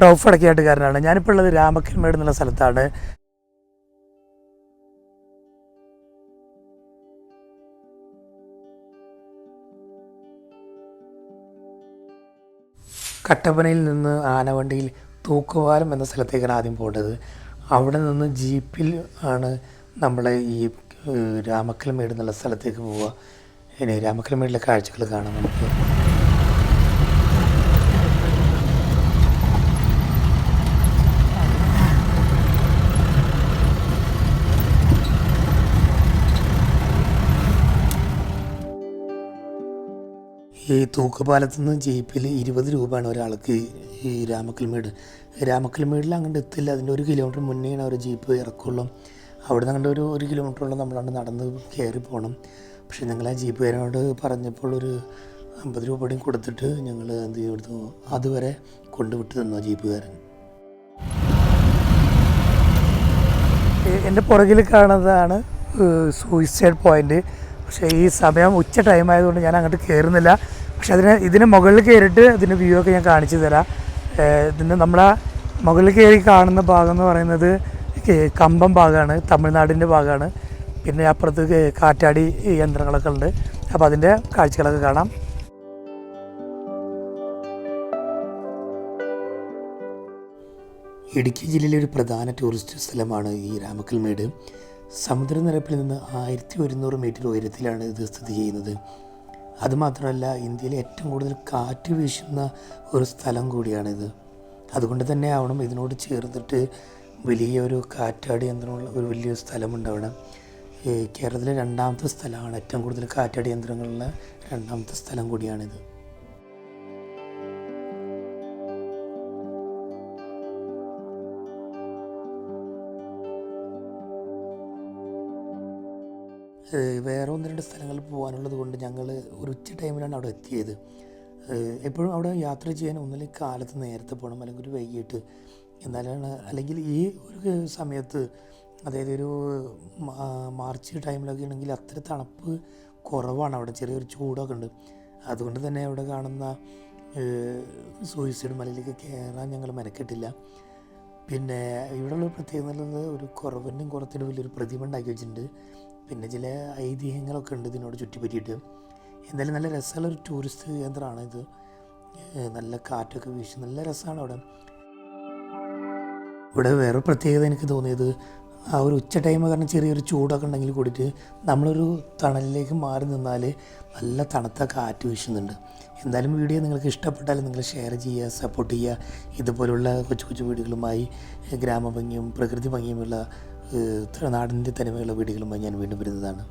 റൌഫ് വടക്കേക്കാട്ടുകാരനാണ്. ഞാനിപ്പോൾ ഉള്ളത് രാമക്കൽ മേട് എന്നുള്ള സ്ഥലത്താണ്. കട്ടപ്പനയിൽ നിന്ന് ആനവണ്ടിയിൽ തൂക്കുപാലം എന്ന സ്ഥലത്തേക്കാണ് ആദ്യം പോകേണ്ടത്. അവിടെ നിന്ന് ജീപ്പിൽ ആണ് നമ്മളെ ഈ രാമക്കൽ മേട് എന്നുള്ള സ്ഥലത്തേക്ക് പോവുക. ഇനി രാമക്കൽ മേടിലെ കാഴ്ചകൾ കാണാം നമുക്ക്. ഈ തൂക്കുപാലത്തു നിന്ന് ജീപ്പിൽ 20 രൂപയാണ് ഒരാൾക്ക് ഈ രാമക്കൽ മേടിൽ അങ്ങോട്ട് എത്തില്ല. അതിൻ്റെ 1 കിലോമീറ്റർ മുന്നേയാണ് ഒരു ജീപ്പ് ഇറക്കുള്ളൂ. അവിടെ നിന്ന് അങ്ങോട്ട് ഒരു കിലോമീറ്ററോളം നമ്മളാണ്ട് നടന്ന് കയറി പോകണം. പക്ഷേ ഞങ്ങൾ ആ ജീപ്പുകാരനോട് പറഞ്ഞപ്പോൾ ഒരു 50 രൂപയും കൊടുത്തിട്ട് ഞങ്ങൾ എന്ത് ചെയ്തു, അതുവരെ കൊണ്ടുവിട്ട് തന്നു ജീപ്പുകാരൻ. എൻ്റെ പുറകിൽ കാണുന്നതാണ് സൂയിസൈഡ് പോയിൻ്റ്. പക്ഷേ ഈ സമയം ഉച്ച ടൈം ആയതുകൊണ്ട് ഞാൻ അങ്ങോട്ട് കയറുന്നില്ല. പക്ഷെ ഇതിന് മുകളിൽ കയറിയിട്ട് ഇതിൻ്റെ വ്യൂ ഒക്കെ ഞാൻ കാണിച്ചു തരാം. ഇതിന് നമ്മളെ മുകളിൽ കയറി കാണുന്ന ഭാഗം എന്ന് പറയുന്നത് കമ്പം ഭാഗമാണ്, തമിഴ്നാടിൻ്റെ ഭാഗമാണ്. പിന്നെ അപ്പുറത്ത് കാറ്റാടി യന്ത്രങ്ങളൊക്കെ ഉണ്ട്. അപ്പോൾ അതിൻ്റെ കാഴ്ചകളൊക്കെ കാണാം. ഇടുക്കി ജില്ലയിലെ ഒരു പ്രധാന ടൂറിസ്റ്റ് സ്ഥലമാണ് ഈ രാമക്കൽ മേട്. സമുദ്രനിരപ്പിൽ നിന്ന് 1100 മീറ്റർ ഉയരത്തിലാണ് ഇത് സ്ഥിതി ചെയ്യുന്നത്. അതുമാത്രമല്ല, ഇന്ത്യയിലെ ഏറ്റവും കൂടുതൽ കാറ്റ് വീശുന്ന ഒരു സ്ഥലം കൂടിയാണിത്. അതുകൊണ്ട് തന്നെ ആവണം ഇതിനോട് ചേർന്നിട്ട് വലിയൊരു കാറ്റാടി യന്ത്രമുള്ള ഒരു വലിയ സ്ഥലമുണ്ട് അവിടെ. കേരളത്തിലെ 2ാമത്തെ സ്ഥലമാണ്, ഏറ്റവും കൂടുതൽ കാറ്റാടി യന്ത്രങ്ങളുള്ള 2ാമത്തെ സ്ഥലം കൂടിയാണിത്. വേറെ 1-2 സ്ഥലങ്ങളിൽ പോകാനുള്ളത് കൊണ്ട് ഞങ്ങൾ ഒരു ഉച്ച ടൈമിലാണ് അവിടെ എത്തിയത്. എപ്പോഴും അവിടെ യാത്ര ചെയ്യാൻ ഒന്നിൽ കാലത്ത് നേരത്തെ പോകണം, അല്ലെങ്കിൽ ഒരു വൈകിട്ട്. അല്ലെങ്കിൽ ഈ ഒരു സമയത്ത്, അതായത് ഒരു മാർച്ച് ടൈമിലൊക്കെ ആണെങ്കിൽ അത്ര തണുപ്പ് കുറവാണ്. അവിടെ ചെറിയൊരു ചൂടൊക്കെ ഉണ്ട്. അതുകൊണ്ട് തന്നെ അവിടെ കാണുന്ന സൂയിസൈഡ് മലയിലേക്ക് കയറാൻ ഞങ്ങൾ മെനക്കെട്ടില്ല. പിന്നെ ഇവിടെയുള്ള പ്രത്യേകത എന്നുള്ളത് ഒരു കുറവനും കുറത്തിനും വലിയൊരു പ്രതിമ ഉണ്ടാക്കി വെച്ചിട്ടുണ്ട്. പിന്നെ ചില ഐതിഹ്യങ്ങളൊക്കെ ഉണ്ട് ഇതിനോട് ചുറ്റിപ്പറ്റിയിട്ട്. എന്തായാലും നല്ല രസമുള്ളൊരു ടൂറിസ്റ്റ് കേന്ദ്രമാണ് ഇത്. നല്ല കാറ്റൊക്കെ വീശി നല്ല രസമാണ് അവിടെ. ഇവിടെ വേറെ പ്രത്യേകത എനിക്ക് തോന്നിയത്, ആ ഒരു ഉച്ച ടൈം കാരണം ചെറിയൊരു ചൂടൊക്കെ ഉണ്ടെങ്കിൽ കൂടിയിട്ട് നമ്മളൊരു തണലിലേക്ക് മാറി നിന്നാൽ നല്ല തണുത്ത കാറ്റ് വീശുന്നുണ്ട്. എന്തായാലും വീഡിയോ നിങ്ങൾക്ക് ഇഷ്ടപ്പെട്ടാലും നിങ്ങൾ ഷെയർ ചെയ്യുക, സപ്പോർട്ട് ചെയ്യുക. ഇതുപോലുള്ള കൊച്ചു കൊച്ചു വീഡിയോകളുമായി ഗ്രാമഭംഗിയും പ്രകൃതി ഭംഗിയുമുള്ള നാടിൻ്റെ തനിമയുള്ള വീഡിയോകളുമായി ഞാൻ വീണ്ടും വരുന്നതാണ്.